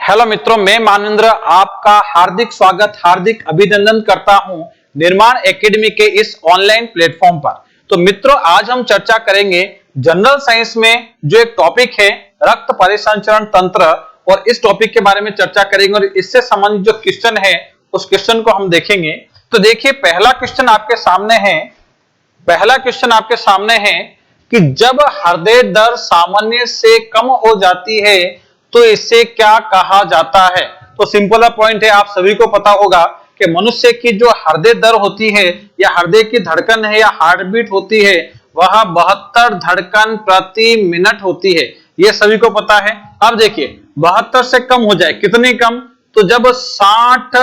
Hello मित्रों, मैं मानवेंद्र आपका हार्दिक स्वागत, हार्दिक अभिनंदन करता हूं निर्माण एकेडमी के इस ऑनलाइन प्लेटफॉर्म पर। तो मित्रों, आज हम चर्चा करेंगे जनरल साइंस में जो एक टॉपिक है रक्त परिसंचरण तंत्र, और इस टॉपिक के बारे में चर्चा करेंगे और इससे संबंधित जो क्वेश्चन है उस क्वेश्चन को हम देखेंगे। तो देखिए, पहला क्वेश्चन आपके सामने है कि जब हृदय दर सामान्य से कम हो जाती है तो इसे क्या कहा जाता है। तो सिंपल पॉइंट है, आप सभी को पता होगा कि मनुष्य की जो हृदय दर होती है या हृदय की धड़कन है या हार्ट बीट होती है वह 72 धड़कन प्रति मिनट होती है, यह सभी को पता है। अब देखिए, 72 से कम हो जाए, कितनी कम, तो जब 60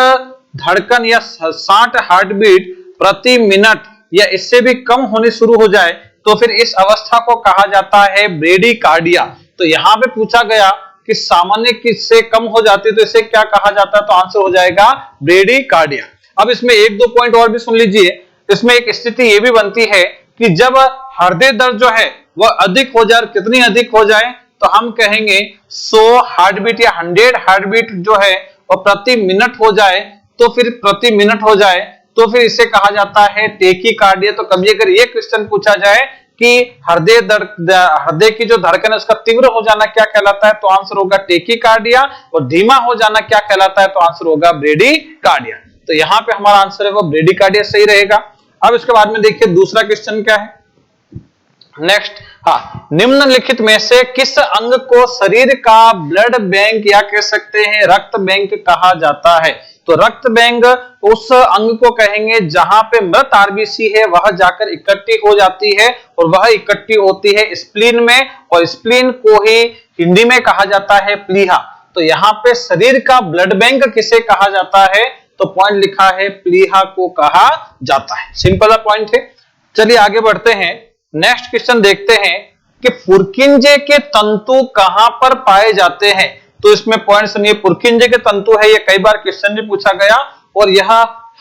धड़कन या 60 हार्ट बीट प्रति मिनट या इससे भी कम होने शुरू हो जाए तो फिर इस अवस्था को कहा जाता है ब्रेडिकार्डिया। तो यहां पे पूछा गया कि सामान्य किससे कम हो जाती है तो इसे क्या कहा जाता है, तो आंसर हो जाएगा ब्रेडिकार्डिया। अब इसमें एक दो पॉइंट और भी सुन लीजिए। इसमें एक स्थिति यह भी बनती है कि जब हृदय दर जो है वह अधिक हो जाए, कितनी अधिक हो जाए, तो हम कहेंगे 100 हार्ट बीट या 100 हार्ट बीट जो है वह प्रति मिनट हो जाए, तो फिर प्रति मिनट हो जाए तो फिर इसे कहा जाता है टेकीकार्डिया। तो कभी अगर ये क्वेश्चन पूछा जाए कि हृदय की जो धड़कन है उसका तीव्र हो जाना क्या कहलाता है, तो आंसर होगा टेकीकार्डिया, और धीमा हो जाना क्या कहलाता है, तो आंसर होगा ब्रेडिकार्डिया। तो यहां पे हमारा आंसर है वो ब्रेडिकार्डिया सही रहेगा। अब इसके बाद में देखिए दूसरा क्वेश्चन क्या है नेक्स्ट। निम्नलिखित में से किस अंग को शरीर का ब्लड बैंक या कह सकते हैं रक्त बैंक कहा जाता है। तो रक्त बैंक उस अंग को कहेंगे जहां पे मृत आरबीसी है वह जाकर इकट्ठी हो जाती है, और वह इकट्ठी होती है स्प्लीन में, और स्प्लीन को ही हिंदी में कहा जाता है प्लीहा। तो यहाँ पे शरीर का ब्लड बैंक किसे कहा जाता है, तो पॉइंट लिखा है प्लीहा को कहा जाता है। सिंपल पॉइंट है। चलिए आगे बढ़ते हैं, नेक्स्ट क्वेश्चन देखते हैं कि पुरकिंजे के तंतु कहां पर पाए जाते हैं। तो इसमें पॉइंट सुनिए, पुरकिंजे के तंतु है, ये कई बार क्वेश्चन भी पूछा गया, और यह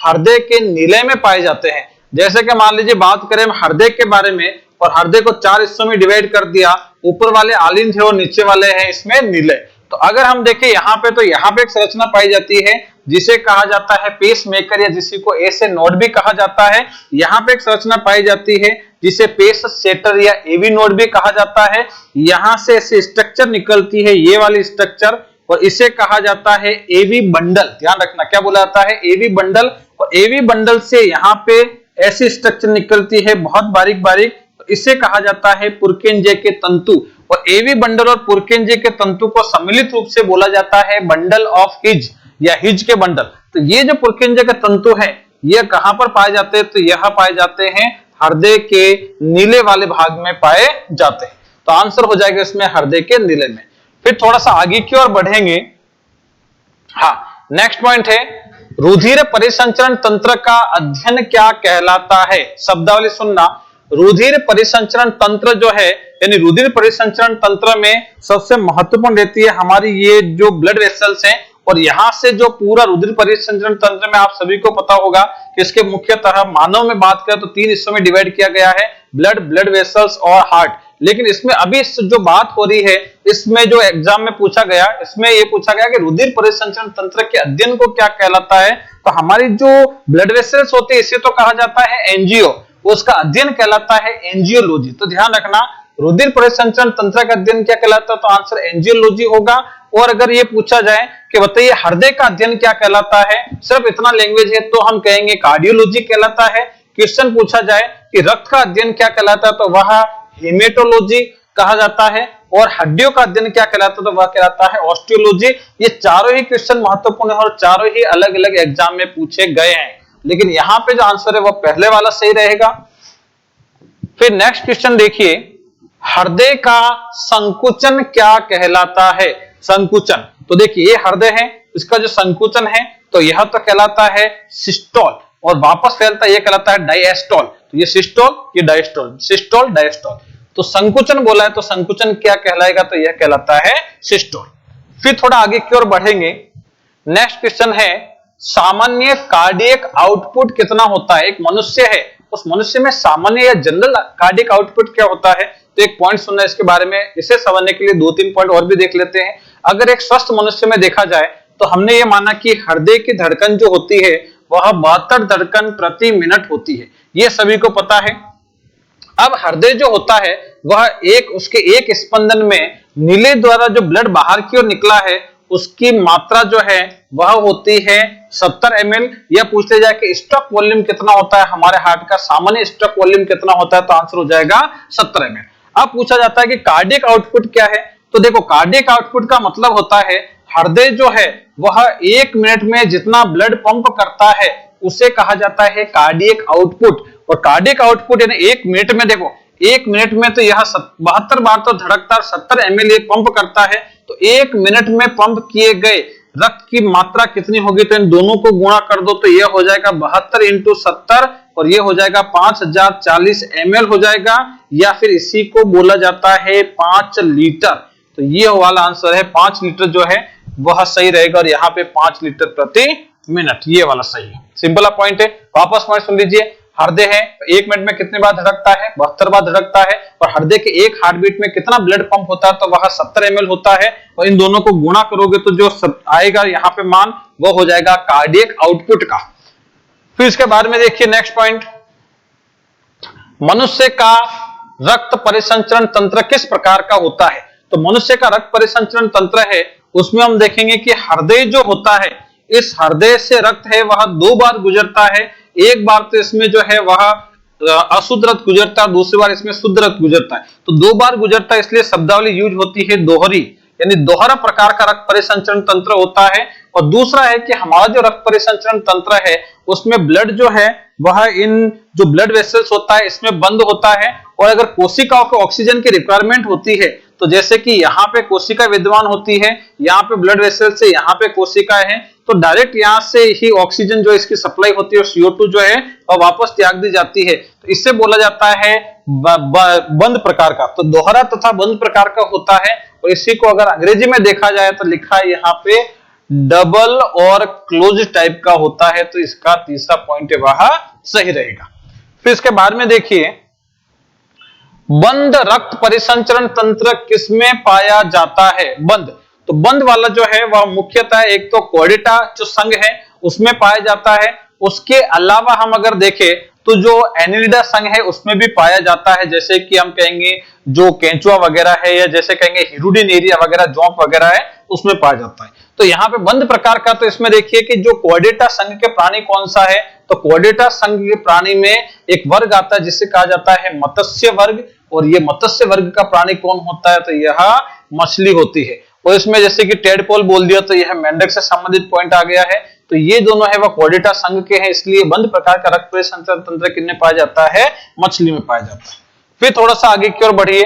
हृदय के नीले में पाए जाते हैं। जैसे कि मान लीजिए बात करें हृदय के बारे में, और हृदय को 4 हिस्सों में डिवाइड कर दिया, ऊपर वाले आलिन थे और नीचे वाले हैं इसमें नीले। तो अगर हम देखें यहाँ पे, तो यहाँ पे एक संरचना पाई जाती है जिसे कहा जाता है पेस मेकर, या जिसी को ऐसे नोड भी कहा जाता है। यहाँ पे एक संरचना पाई जाती है जिसे पेस सेटर या एवी नोड भी कहा जाता है। यहां से ऐसी स्ट्रक्चर निकलती है, ये वाली स्ट्रक्चर, और इसे कहा जाता है एवी बंडल। ध्यान रखना क्या बोला जाता है, एवी बंडल। और एवी बंडल से यहाँ पे ऐसी स्ट्रक्चर निकलती है बहुत बारीक बारीक, तो इसे कहा जाता है पुरकिंजे के तंतु। और एवी बंडल और पुरकिंजे के तंतु को सम्मिलित रूप से बोला जाता है बंडल ऑफ हिज या हिज के बंडल। तो ये जो पुरकिंजे के तंतु है ये कहां पर पाए जाते हैं, तो यह पाए जाते हैं हृदय के नीले वाले भाग में पाए जाते हैं। तो आंसर हो जाएगा इसमें हृदय के नीले में। फिर थोड़ा सा आगे की ओर बढ़ेंगे। नेक्स्ट पॉइंट है रुधिर परिसंचरण तंत्र का अध्ययन क्या कहलाता है। शब्दावली सुनना, रुधिर परिसंचरण तंत्र जो है, यानी रुधिर परिसंचरण तंत्र में सबसे महत्वपूर्ण रहती है हमारी ये जो ब्लड वेसल्स हैं, और यहां से जो पूरा रुधिर परिसंचरण तंत्र में आप सभी को पता होगा कि इसके मुख्यतः मानव में बात करें तो 3 हिस्सों में डिवाइड किया गया है, ब्लड वेसल्स और हार्ट। लेकिन इसमें अभी जो बात हो रही है, इसमें जो एग्जाम में पूछा गया, इसमें यह पूछा गया कि रुधिर परिसंचरण तंत्र के अध्ययन को क्या कहलाता है। तो हमारी जो ब्लड वेसल्स होती है इसे तो कहा जाता है एंजियो, उसका अध्ययन कहलाता है एंजियोलॉजी। तो ध्यान रखना, रुधिर परिसंचरण तंत्र का अध्ययन क्या कहलाता है, तो आंसर एंजियोलॉजी होगा। और अगर ये पूछा जाए कि बताइए हृदय का अध्ययन क्या कहलाता है, सिर्फ इतना लैंग्वेज है, तो हम कहेंगे कार्डियोलॉजी कहलाता है। क्वेश्चन पूछा जाए कि रक्त का अध्ययन क्या कहलाता है, तो वह हेमेटोलॉजी कहा जाता है। और हड्डियों का अध्ययन क्या कहलाता है, तो वह कहलाता है ऑस्टियोलॉजी। ये चारों ही क्वेश्चन महत्वपूर्ण है और चारों ही अलग अलग एग्जाम में पूछे गए हैं, लेकिन यहां पे जो आंसर है वह पहले वाला सही रहेगा। फिर नेक्स्ट क्वेश्चन देखिए, हृदय का संकुचन क्या कहलाता है। संकुचन, तो देखिए ये हृदय है, इसका जो संकुचन है तो यह तो कहलाता है सिस्टोल, और वापस फैलता है ये कहलाता है डायस्टोल। तो ये सिस्टोल, ये डायस्टोल, सिस्टोल डायस्टोल। तो संकुचन बोला है तो संकुचन क्या कहलाएगा, तो यह कहलाता है सिस्टोल। फिर थोड़ा आगे की ओर बढ़ेंगे। नेक्स्ट क्वेश्चन है सामान्य कार्डियक आउटपुट कितना होता है। एक मनुष्य है, उस मनुष्य में सामान्य या जनरल कार्डियक आउटपुट क्या होता है। तो एक पॉइंट सुनना इसके बारे में, इसे समझने के लिए 2-3 पॉइंट और भी देख लेते हैं। अगर एक स्वस्थ मनुष्य में देखा जाए तो हमने ये माना कि हृदय की धड़कन जो होती है वह 72 धड़कन प्रति मिनट होती है, ये सभी को पता है। अब हृदय जो होता है वह उसके एक स्पंदन में नीले द्वारा जो ब्लड बाहर की ओर निकला है उसकी मात्रा जो है वह होती है 70 ml। यह पूछ लिया जाए कि स्ट्रोक वॉल्यूम कितना होता है हमारे हार्ट का, सामान्य स्ट्रोक वॉल्यूम कितना होता है, तो आंसर हो जाएगा 70 ml। अब पूछा जाता है कि कार्डियक आउटपुट क्या है, तो देखो कार्डियक आउटपुट का मतलब होता है हृदय जो है वह 1 मिनट में जितना ब्लड पंप करता है उसे कहा जाता है कार्डियक आउटपुट। और कार्डियक आउटपुट यानी 1 मिनट में, देखो 1 मिनट में तो यह 72 बार तो धड़कता है, 70 ml पंप करता है, तो 1 मिनट में पंप किए गए रक्त की मात्रा कितनी होगी, तो इन दोनों को गुणा कर दो तो यह हो जाएगा 72 × 70 और यह हो जाएगा 5040 ml हो जाएगा, या फिर इसी को बोला जाता है 5 लीटर। तो ये वाला आंसर है 5 लीटर जो है वह सही रहेगा, और यहाँ पे 5 लीटर प्रति मिनट, ये वाला सही है। सिंपल पॉइंट है, वापस पॉइंट सुन लीजिए। हृदय है 1 मिनट में कितने बार धड़कता है, 72 बार धड़कता है, और हृदय के एक हार्ट बीट में कितना ब्लड पंप होता है, तो वह 70 ml होता है, और इन दोनों को गुणा करोगे तो जो आएगा यहाँ पे मान वो हो जाएगा कार्डियक आउटपुट का। फिर इसके बाद में देखिए नेक्स्ट पॉइंट, मनुष्य का रक्त परिसंचरण तंत्र किस प्रकार का होता है। तो मनुष्य का रक्त परिसंचरण तंत्र है उसमें हम देखेंगे कि हृदय जो होता है, इस हृदय से रक्त है वह 2 बार गुजरता है। एक बार तो इसमें जो है वह अशुद्ध रक्त गुजरता है, दूसरी बार इसमें शुद्ध रक्त गुजरता है। तो 2 बार गुजरता है, इसलिए शब्दावली यूज होती है दोहरी, यानी दोहरा प्रकार का रक्त परिसंचरण तंत्र होता है। और दूसरा है कि हमारा जो रक्त परिसंचरण तंत्र है उसमें ब्लड जो है वह इन जो ब्लड वेसल्स होता है इसमें बंद होता है, और अगर कोशिकाओं को ऑक्सीजन की रिक्वायरमेंट होती है तो जैसे कि यहाँ पे कोशिका विद्यमान होती है, यहाँ पे ब्लड वेसल से यहाँ पे कोशिकाएं हैं, तो डायरेक्ट यहाँ से ही ऑक्सीजन जो इसकी सप्लाई होती है और CO2 जो है वह वापस त्याग दी जाती है। तो इससे बोला जाता है बंद प्रकार का, तो दोहरा तथा बंद प्रकार का होता है। और इसी को अगर अंग्रेजी में देखा जाए तो लिखा है यहाँ पे डबल और क्लोज टाइप का होता है, तो इसका तीसरा पॉइंट है वह सही रहेगा। फिर इसके बाद में देखिए बंद रक्त परिसंचरण तंत्र किसमें पाया जाता है। बंद, तो बंद वाला जो है वह मुख्यतः एक तो कोर्डेटा जो संघ है उसमें पाया जाता है, उसके अलावा हम अगर देखें तो जो एनिलिडा संघ है उसमें भी पाया जाता है, जैसे कि हम कहेंगे जो केंचुआ वगैरह है, या जैसे कहेंगे हिरुडिन एरिया वगैरह जोंक वगैरह है उसमें पाया जाता है। तो यहाँ पे बंद प्रकार का, तो इसमें देखिए कि जो कोर्डेटा संघ के प्राणी कौन सा है, तो कोर्डेटा संघ के प्राणी में एक वर्ग आता है जिसे कहा जाता है मत्स्य वर्ग, और ये मत्स्य वर्ग का प्राणी कौन होता है, तो यह मछली होती है। और इसमें जैसे कि टेडपोल बोल दिया तो यह मेंढक से संबंधित पॉइंट आ गया है। तो ये दोनों है वह कोर्डेटा संघ के हैं, इसलिए बंद प्रकार का रक्त परिसंचरण तंत्र किसमें पाया जाता है, मछली में पाया जाता है। फिर थोड़ा सा आगे की ओर बढ़िए,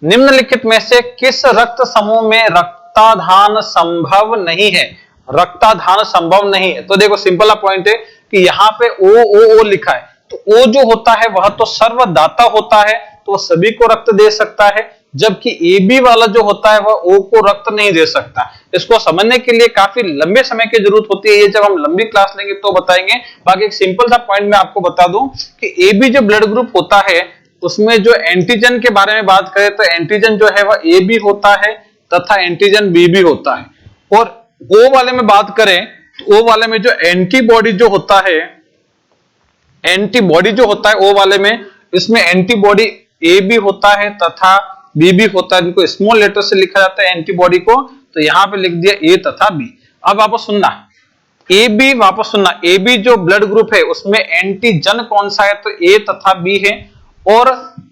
निम्नलिखित में से किस रक्त समूह में रक्ताधान संभव नहीं है। रक्ताधान संभव नहीं है, तो देखो सिंपल पॉइंट है कि यहाँ पे ओ लिखा है, तो ओ जो होता है वह तो सर्वदाता होता है, तो सभी को रक्त दे सकता है, जबकि AB वाला जो होता है वह O को रक्त नहीं दे सकता। इसको समझने के लिए काफी लंबे समय की जरूरत होती है, ये जब हम लंबी क्लास लेंगे तो बताएंगे। बाकी एक सिंपल सा पॉइंट मैं आपको बता दूं कि AB जो ब्लड ग्रुप होता है उसमें जो एंटीजन के बारे में बात करें तो एंटीजन जो है वह AB होता है तथा एंटीजन BB होता है। और O वाले में बात करें तो O वाले में जो एंटीबॉडी जो होता है, एंटीबॉडी जो होता है O वाले में, इसमें एंटीबॉडी AB होता है तथा BB होता है, जिनको स्मॉल लेटर से लिखा जाता है एंटीबॉडी को, तो यहाँ पे लिख दिया A तथा B। अब वापस सुनना, AB वापस सुनना, AB जो ब्लड ग्रुप है उसमें एंटीजन कौन सा है, तो A तथा B है, और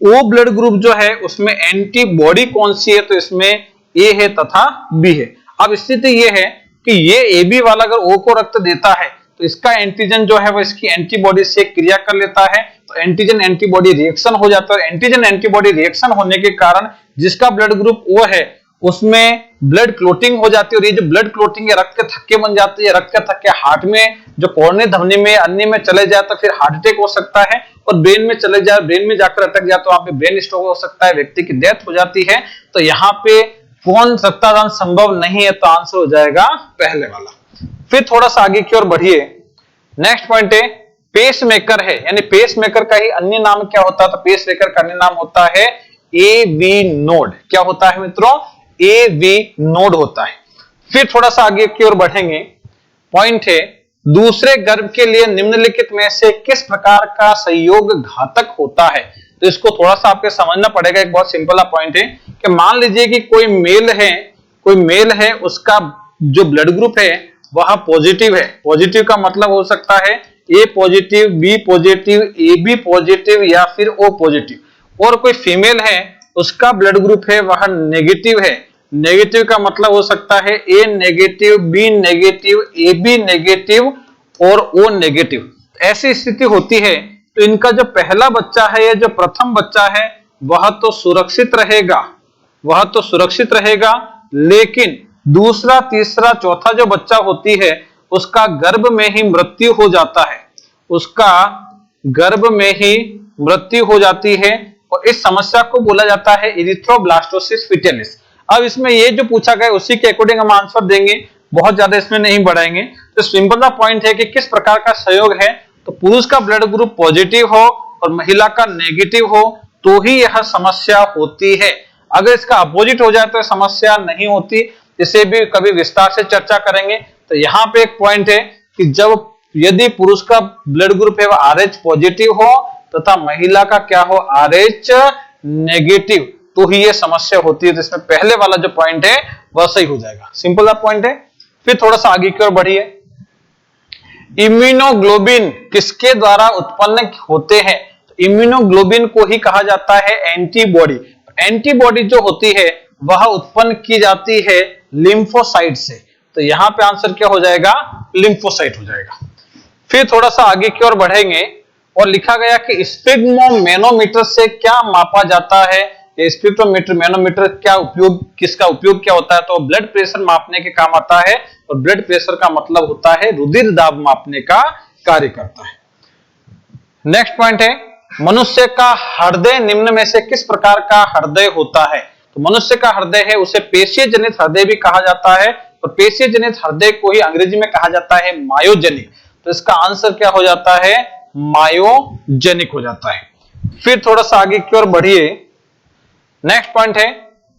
O ब्लड ग्रुप जो है उसमें एंटीबॉडी कौन सी है, तो इसमें A है तथा B है। अब स्थिति ये है कि ये AB वाला अगर O को रक्त देता है तो इसका एंटीजन जो है वो इसकी एंटीबॉडी से क्रिया कर लेता है, तो एंटीजन एंटीबॉडी रिएक्शन हो जाता है। एंटीजन एंटीबॉडी रिएक्शन होने के कारण जिसका ब्लड ग्रुप O है उसमें ब्लड क्लोटिंग हो जाती है, और ये जो ब्लड क्लोटिंग है रक्त के थक्के बन जाती है, रक्त के थक्के हार्ट में जो कोर्ने धमनी में अन्य में चले जाए तो फिर हार्ट अटैक हो सकता है, और ब्रेन में चले जाए, ब्रेन में जाकर अटक जाए तो वहां पे ब्रेन स्ट्रोक हो सकता है, व्यक्ति की डेथ हो जाती है। तो यहाँ पे कौन रक्तदान संभव नहीं है, तो आंसर हो जाएगा पहले वाला। फिर थोड़ा सा आगे की ओर बढ़िए, नेक्स्ट पॉइंट है पेस मेकर है, यानी पेस मेकर का ही अन्य नाम क्या होता है, तो पेस मेकर का अन्य नाम होता है AV नोड। क्या होता है मित्रों, AV नोड होता है। फिर थोड़ा सा आगे की ओर बढ़ेंगे। पॉइंट है, दूसरे गर्भ के लिए निम्नलिखित में से किस प्रकार का संयोग घातक होता है। तो इसको थोड़ा सा आपके समझना पड़ेगा। एक बहुत सिंपल पॉइंट है कि मान लीजिए कि कोई मेल है, उसका जो ब्लड ग्रुप है वह पॉजिटिव है। पॉजिटिव का मतलब हो सकता है A positive, B positive, A B positive या फिर ओ पॉजिटिव। और कोई फीमेल है, उसका ब्लड ग्रुप है वह नेगेटिव है। नेगेटिव का मतलब हो सकता है A negative, B negative, A B negative और ओ नेगेटिव। ऐसी स्थिति होती है तो इनका जो पहला बच्चा है या जो प्रथम बच्चा है वह तो सुरक्षित रहेगा, लेकिन दूसरा, तीसरा, चौथा जो बच्चा होती है उसका गर्भ में ही मृत्यु हो जाती है। और इस समस्या को बोला जाता है इरिथ्रोब्लास्टोसिस फिटेलिस। अब इसमें ये जो पूछा गया उसी के अकॉर्डिंग हम आंसर देंगे, बहुत ज्यादा इसमें नहीं बढ़ाएंगे। तो सिंपल सा पॉइंट है कि किस प्रकार का संयोग है, तो पुरुष का ब्लड ग्रुप पॉजिटिव हो और महिला का नेगेटिव हो तो ही यह समस्या होती है। अगर इसका अपोजिट हो जाए तो समस्या नहीं होती। इसे भी कभी विस्तार से चर्चा करेंगे। तो यहाँ पे एक पॉइंट है कि यदि पुरुष का ब्लड ग्रुप है वह RH पॉजिटिव हो तथा महिला का क्या हो, RH नेगेटिव, तो ही ये समस्या होती है। तो इसमें पहले वाला जो पॉइंट है वह सही हो जाएगा। सिंपल सा पॉइंट है। फिर थोड़ा सा आगे की ओर बढ़िए। इम्यूनोग्लोबिन किसके द्वारा उत्पन्न होते हैं। इम्यूनोग्लोबिन को ही कहा जाता है एंटीबॉडी। एंटीबॉडी जो होती है वह उत्पन्न की जाती है लिम्फोसाइट से। तो यहां पे आंसर क्या हो जाएगा, लिम्फोसाइट हो जाएगा। फिर थोड़ा सा आगे की ओर बढ़ेंगे और लिखा गया कि स्पिग्मोमेनोमीटर से क्या मापा जाता है। स्पिग्मोमेनोमीटर किसका उपयोग क्या होता है, तो ब्लड प्रेशर मापने के काम आता है। और ब्लड प्रेशर का मतलब होता है रुधिर दाब मापने का कार्य करता है। नेक्स्ट पॉइंट है, मनुष्य का हृदय निम्न में से किस प्रकार का हृदय होता है। तो मनुष्य का हृदय है उसे पेशीय जनित हृदय भी कहा जाता है। और पेशीय जनित हृदय को ही अंग्रेजी में कहा जाता है मायोजेनिक। तो इसका आंसर क्या हो जाता है, मायोजेनिक हो जाता है। फिर थोड़ा सा आगे की ओर बढ़िए। नेक्स्ट पॉइंट है,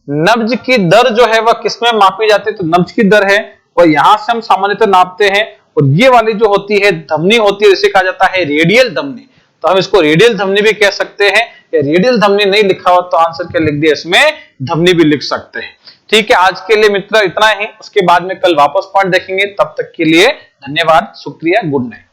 नब्ज की दर जो है वह किसमें मापी जाती है। तो नब्ज की दर है और यहां से हम सामान्यतः नापते हैं। और ये वाली जो होती है धमनी होती है, इसे कहा जाता है रेडियल धमनी। तो हम इसको रेडियल धमनी भी कह सकते हैं। रेडियल धमनी नहीं लिखा हो तो आंसर क्या लिख दिया, इसमें धमनी भी लिख सकते हैं। ठीक है, आज के लिए मित्र इतना ही। उसके बाद में कल वापस पॉइंट देखेंगे। तब तक के लिए धन्यवाद, शुक्रिया, गुड नाइट।